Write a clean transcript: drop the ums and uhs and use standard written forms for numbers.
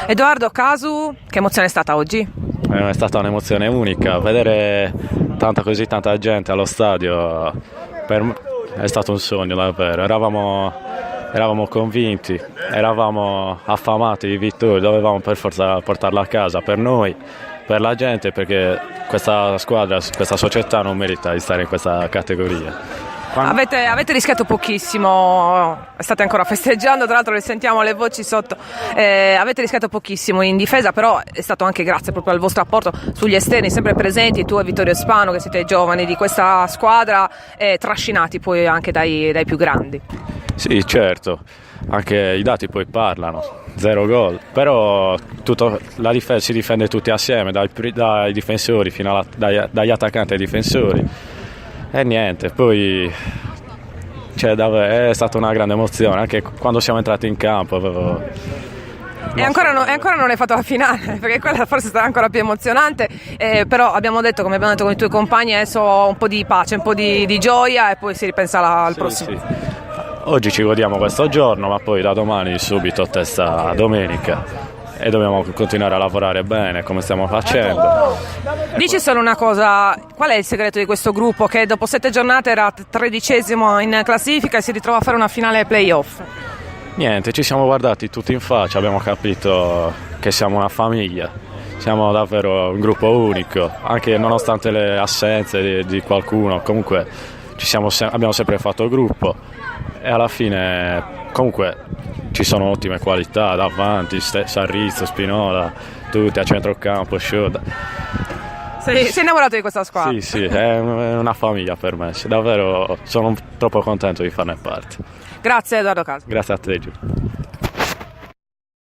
Edoardo Casu, che emozione è stata oggi? È stata un'emozione unica, vedere così tanta gente allo stadio è stato un sogno davvero, eravamo convinti, eravamo affamati di vittoria, dovevamo per forza portarla a casa per noi, per la gente, perché questa squadra, questa società non merita di stare in questa categoria. Avete rischiato pochissimo, state ancora festeggiando, tra l'altro le sentiamo le voci sotto, avete rischiato pochissimo in difesa, però è stato anche grazie proprio al vostro apporto sugli esterni, sempre presenti, tu e Vittorio Spano che siete giovani di questa squadra, trascinati poi anche dai più grandi. Sì, certo, anche i dati poi parlano, 0 gol, però si difende tutti assieme, dai difensori fino dagli attaccanti ai difensori. E niente, poi è stata una grande emozione, anche quando siamo entrati in campo. E ancora non hai fatto la finale, perché quella forse sarà ancora più emozionante, però abbiamo detto, come abbiamo detto con i tuoi compagni, adesso un po' di pace, un po' di gioia e poi si ripensa al prossimo. Sì. Oggi ci godiamo questo giorno, ma poi da domani subito testa domenica. E dobbiamo continuare a lavorare bene come stiamo facendo. Dici solo una cosa, qual è il segreto di questo gruppo che dopo 7 giornate era 13° in classifica e si ritrova a fare una finale playoff? Niente, ci siamo guardati tutti in faccia, abbiamo capito che siamo una famiglia, siamo davvero un gruppo unico, anche nonostante le assenze di qualcuno, comunque abbiamo sempre fatto gruppo e alla fine comunque ci sono ottime qualità davanti, Sarrizzo, Spinola, tutti a centrocampo, Sciuda. Sei innamorato di questa squadra? Sì, è una famiglia per me, davvero sono troppo contento di farne parte. Grazie Edoardo Casu. Grazie a te Giù.